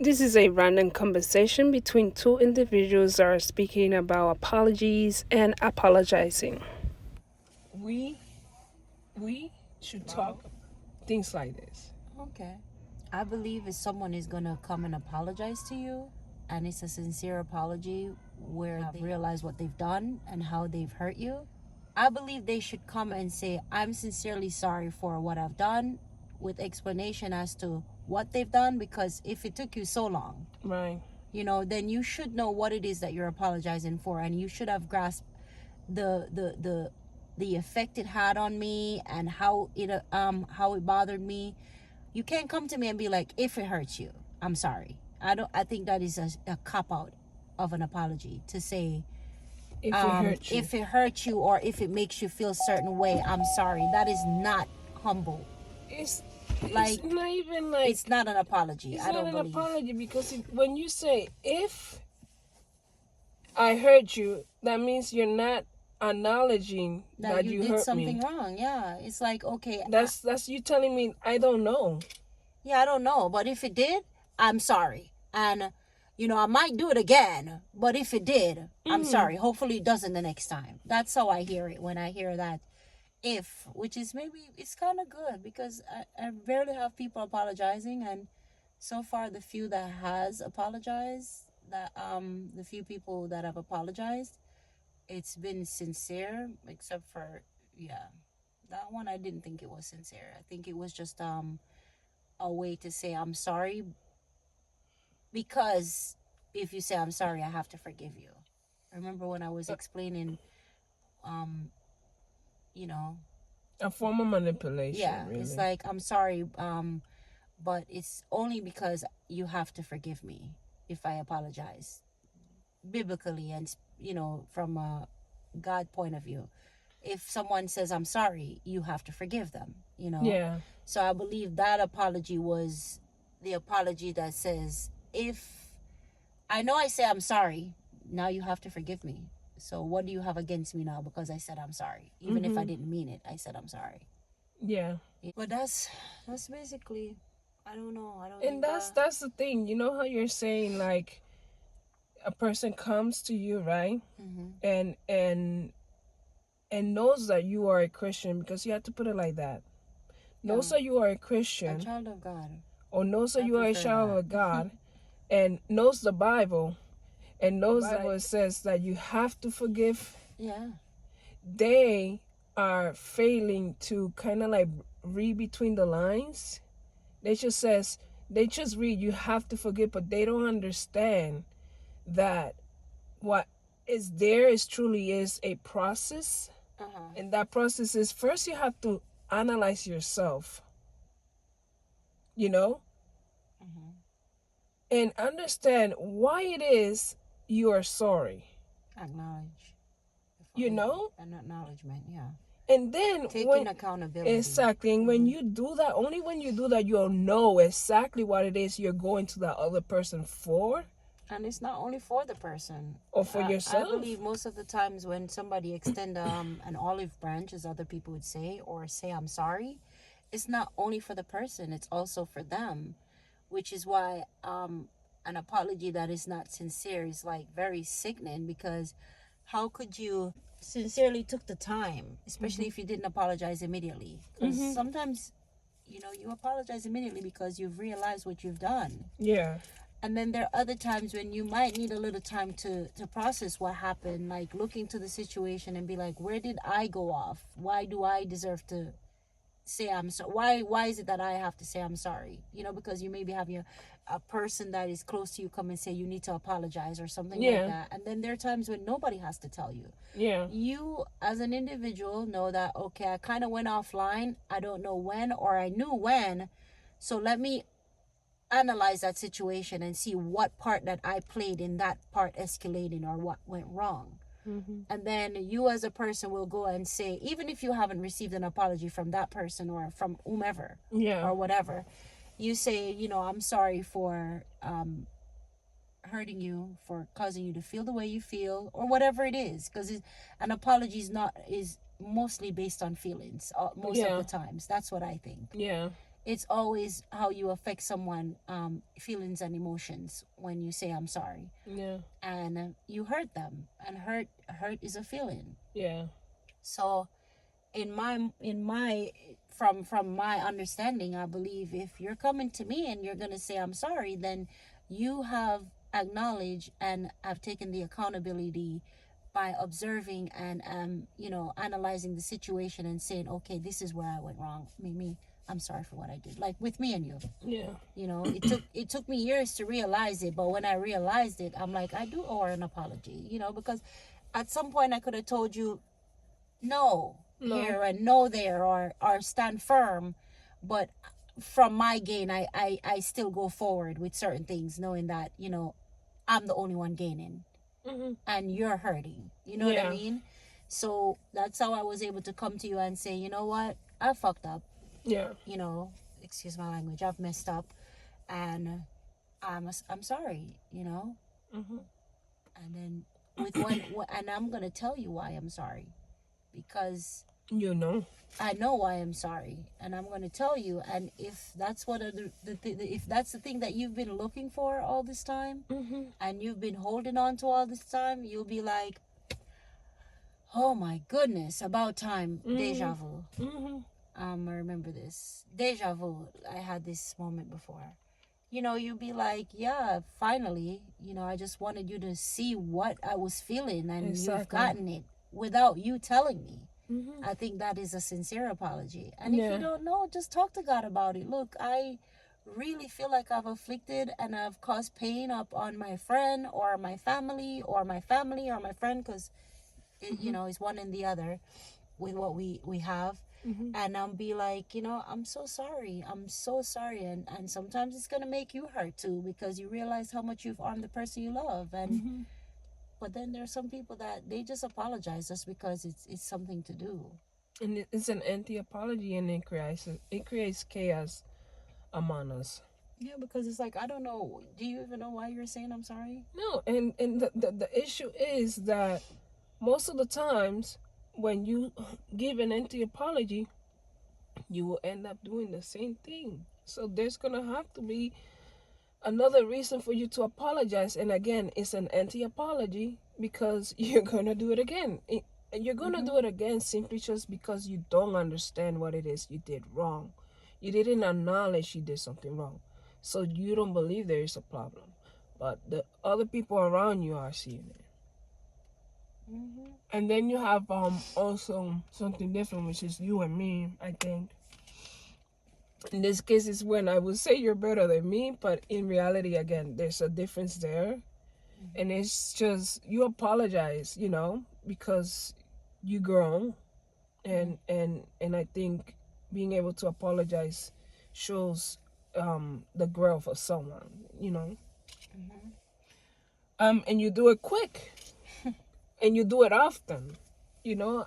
This is a random conversation between two individuals that are speaking about apologies and apologizing. We we should talk things like this. Okay. I believe if someone is going to come and apologize to you, and it's a sincere apology where they realize what they've done and how they've hurt you, I believe they should come and say, I'm sincerely sorry for what I've done, with explanation as to what they've done, because if it took you so long, Right. then you should know what it is that you're apologizing for, and you should have grasped the effect it had on me and how it bothered me. You can't come to me and be like, if it hurts you, I'm sorry. I think that is a cop out of an apology to say, If it hurts you. if it hurts you or if it makes you feel a certain way, I'm sorry. That is not humble. it's Like, it's not even like it's not an apology. it's I not don't an believe. apology because when you say if I hurt you, that means you're not acknowledging that you you did hurt something me. wrong. Yeah, it's like, okay, That's you telling me I don't know. yeah, I don't know, but if it did, I'm sorry. And I might do it again, but if it did, I'm sorry. Hopefully it doesn't the next time. That's how I hear it when I hear that if, which is maybe it's kind of good because I rarely have people apologizing, and so far the few that has apologized, the few people that have apologized, it's been sincere, except for, yeah, that one I didn't think it was sincere. I think it was just a way to say I'm sorry, because if you say I'm sorry, I have to forgive you. Remember when I was explaining, um, you know, A form of manipulation, yeah, really. it's like I'm sorry, but it's only because you have to forgive me if I apologize, biblically and from a God point of view. If someone says I'm sorry, you have to forgive them. Yeah. So I believe that apology was the apology that says, if I know I say I'm sorry, now you have to forgive me. So what do you have against me now because I said I'm sorry? Even if I didn't mean it, I said I'm sorry. Yeah. But that's basically, I don't know. I don't And think that's the thing. You know how you're saying like a person comes to you, right? And knows that you are a Christian, because you have to put it like that. Knows that you are a a Christian, child of God. or knows that I you are a prefer child that. of God, and knows the Bible, and knows that it says that you have to forgive. Yeah. They are failing to kind of like read between the lines. They just read you have to forgive, but they don't understand that what is there is truly is a process. And that process is, first you have to analyze yourself, you know, and understand why it is you are sorry, Acknowledge. you know. An acknowledgement, yeah. And then Taking accountability. exactly, and when you do that, only when you do that, you'll know exactly what it is you're going to that other person for. And it's not only for the person. Or for yourself. I believe most of the times when somebody extend an olive branch, as other people would say, or say I'm sorry, it's not only for the person, it's also for them. Which is why an apology that is not sincere is like very sickening, because how could you sincerely took the time, especially if you didn't apologize immediately? Because sometimes you apologize immediately because you've realized what you've done. Yeah. And then there are other times when you might need a little time to process what happened, like look into the situation and be like, where did I go off? Why do I deserve to say I'm sorry? Why is it that I have to say I'm sorry? Because you maybe have a person that is close to you come and say you need to apologize or something like that. And then there are times when nobody has to tell you. Yeah. You as an individual know that, okay, I kind of went offline. I don't know when, or I knew when. So let me analyze that situation and see what part that I played in that part escalating, or what went wrong. And then you as a person will go and say, even if you haven't received an apology from that person or from whomever, or whatever, you say, I'm sorry for hurting you, for causing you to feel the way you feel, or whatever it is, because an apology is mostly based on feelings most of the times. That's what I think. Yeah. it's always how you affect someone feelings and emotions when you say I'm sorry. Yeah. And you hurt them, and hurt is a feeling. Yeah. So in my from my understanding, I believe if you're coming to me and you're going to say I'm sorry, then you have acknowledged and have taken the accountability by observing and analyzing the situation and saying, okay, this is where I went wrong. Me, I'm sorry for what I did. Like with me and you. Yeah. It took me years to realize it, but when I realized it, I'm like, I do owe her an apology, because at some point I could have told you no, No. here and no there, or stand firm, but from my gain, I still go forward with certain things, knowing that I'm the only one gaining Mm-hmm. and you're hurting. You know what I Yeah. mean? So that's how I was able to come to you and say, you know what, I fucked up. Yeah. Excuse my language, I've messed up, and I'm sorry. Mm-hmm. And then and I'm gonna tell you why I'm sorry, because I know why I'm sorry, and I'm going to tell you. And if that's if that's the thing that you've been looking for all this time, Mm-hmm. and you've been holding on to all this time, you'll be like, "Oh my goodness, about time, deja vu." Mm-hmm. I remember this deja vu. I had this moment before. You'll be like, "Yeah, finally." I just wanted you to see what I was feeling, and you've Exactly. gotten it without you telling me. Mm-hmm. I think that is a sincere apology. And if Yeah. you don't know, just talk to God about it. Look, I really feel like I've afflicted and I've caused pain up on my friend or my family or my friend, because it's one and the other with what we have. Mm-hmm. And I'll be like, I'm so sorry. I'm so sorry. And sometimes it's going to make you hurt too, because you realize how much you've harmed the person you love. And Mm-hmm. but then there's some people that they just apologize just because it's something to do. And it's an anti-apology, and it creates chaos among us. Yeah, because it's like, I don't know. Do you even know why you're saying I'm sorry? No, and the issue is that most of the times when you give an anti-apology, you will end up doing the same thing. So there's gonna have to be another reason for you to apologize. And again, it's an anti-apology because you're gonna do it again. You're gonna do it again simply just because you don't understand what it is you did wrong. You didn't acknowledge you did something wrong, so you don't believe there is a problem, but the other people around you are seeing it. And then you have also something different, which is you and me. I think in this case is when I would say you're better than me, but in reality, again, there's a difference there. And it's just you apologize, because you grown, and I think being able to apologize shows the growth of someone. And you do it quick, and you do it often.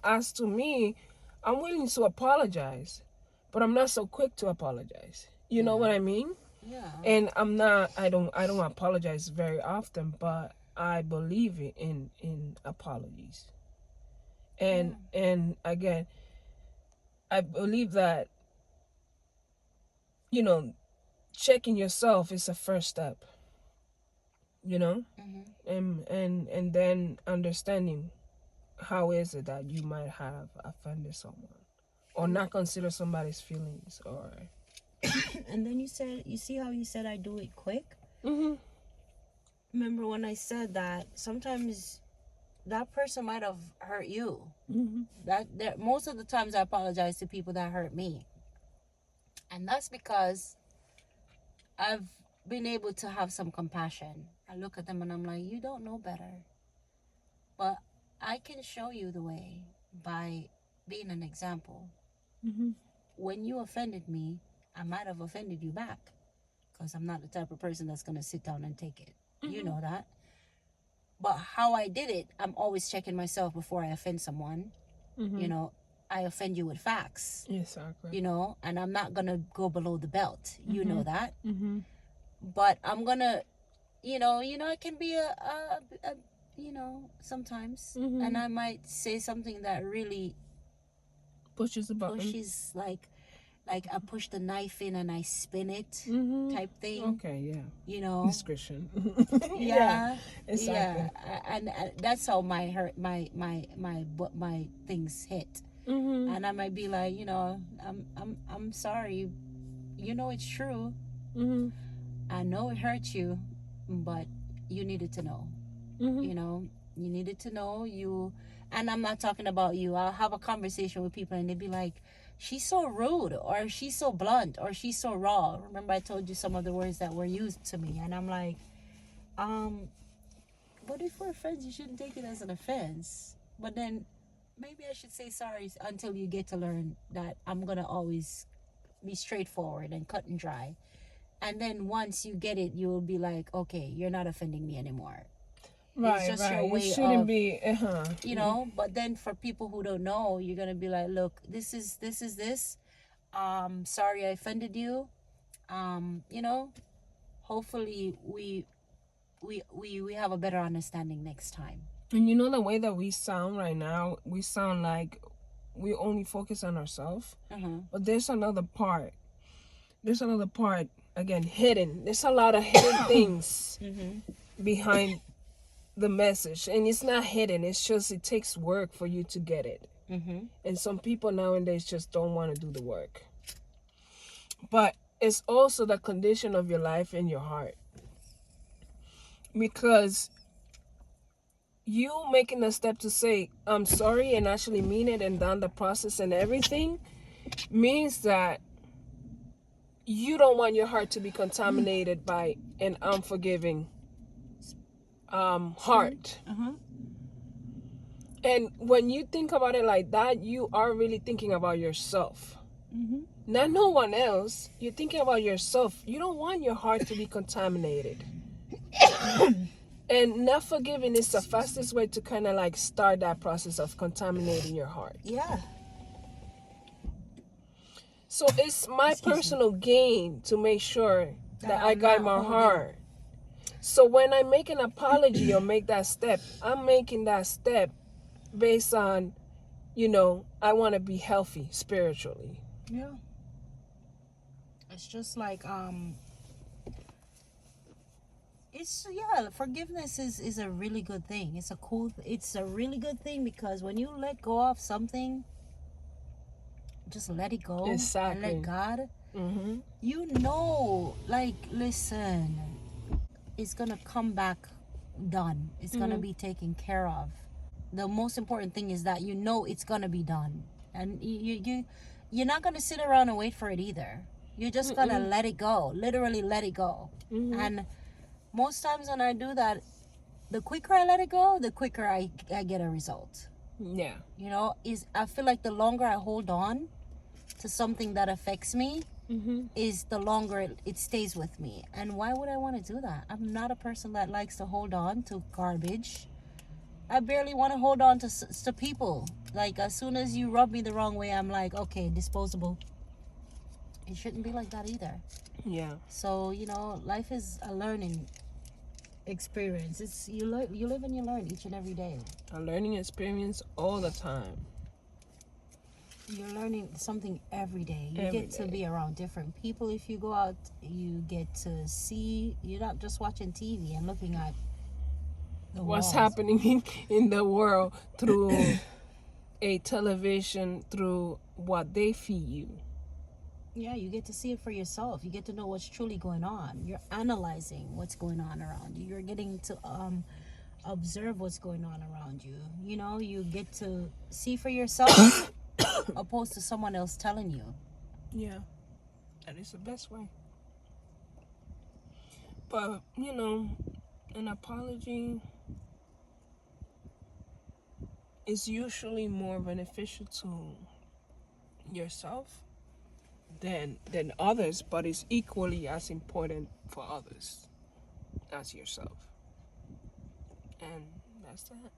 As to me, I'm willing to apologize, but I'm not so quick to apologize. You know what I mean? Yeah. And I don't apologize very often, but I believe in apologies. And again, I believe that checking yourself is the first step. And then understanding how is it that you might have offended someone or not consider somebody's feelings or And then you see how you said I do it quick? mm-hmm. Remember when I said that sometimes that person might have hurt you? Mm-hmm. That most of the times I apologize to people that hurt me. And that's because I've been able to have some compassion. I look at them and I'm like, you don't know better. But I can show you the way by being an example. Mm-hmm. When you offended me, I might have offended you back, because I'm not the type of person that's going to sit down and take it. You know that. But how I did it, I'm always checking myself before I offend someone. I offend you with facts. Exactly. And I'm not going to go below the belt. You know that. Mm-hmm. But I'm going to, it can be a sometimes. And I might say something that really pushes the button. pushes, like, like I push the knife in and I spin it type thing. Okay, yeah. You know. Discretion. Yeah, exactly. yeah, and that's how my things hit. And I might be like, you know, I'm sorry, you know, it's true. I know it hurt you, but you needed to know. You know, you needed to know. And I'm not talking about you. I'll have a conversation with people and they'd be like, she's so rude, or she's so blunt, or she's so raw. Remember I told you some of the words that were used to me, and I'm like, but if we're friends, you shouldn't take it as an offense. But then maybe I should say sorry until you get to learn that I'm gonna always be straightforward and cut and dry. And then once you get it, you'll be like, okay, you're not offending me anymore. Right, it's just right. your way It shouldn't of, be, you know. But then for people who don't know, you're gonna be like, look, this is this. Sorry I offended you. You know, hopefully we have a better understanding next time. And you know the way that we sound right now, we sound like we only focus on ourselves. But there's another part. Again, hidden. There's a lot of hidden things behind the message, and it's not hidden. It's just it takes work for you to get it. And some people nowadays just don't want to do the work. But it's also the condition of your life and your heart, because you making a step to say I'm sorry and actually mean it and done the process and everything means that you don't want your heart to be contaminated by an unforgiving heart. And when you think about it like that, you are really thinking about yourself, not no one else. You're thinking about yourself. You don't want your heart to be contaminated. And not forgiving is the fastest way to kind of like start that process of contaminating your heart. Yeah. So it's my personal gain to make sure that I got my heart. So when I make an apology or make that step, I'm making that step based on, you know, I want to be healthy spiritually. Yeah. It's just like forgiveness is a really good thing. It's a really good thing, because when you let go of something, just let it go. Exactly. And let God. You know, like, listen, it's gonna come back done. It's gonna be taken care of. The most important thing is that you know it's gonna be done, and you're not gonna sit around and wait for it either. You're just gonna let it go. Literally let it go. And most times when I do that, the quicker I let it go, the quicker I get a result. Yeah. You know, I feel like the longer I hold on to something that affects me, is the longer it stays with me. And why would I want to do that? I'm not a person that likes to hold on to garbage. I barely want to hold on to people. Like, as soon as you rub me the wrong way, I'm like, okay, disposable. It shouldn't be like that either. Yeah. So, you know, life is a learning experience. It's you live and you learn each and every day. A learning experience all the time. You're learning something every day. You Every get to day. be around different people. If you go out, you get to see. You're not just watching TV and looking at What's walls. happening in the world through a television, through what they feed you. Yeah, you get to see it for yourself. You get to know what's truly going on. You're analyzing what's going on around you. You're getting to observe what's going on around you. You know, you get to see for yourself opposed to someone else telling you. Yeah, that is the best way. But, you know, an apology is usually more beneficial to yourself than others, but it's equally as important for others as yourself. And that's that.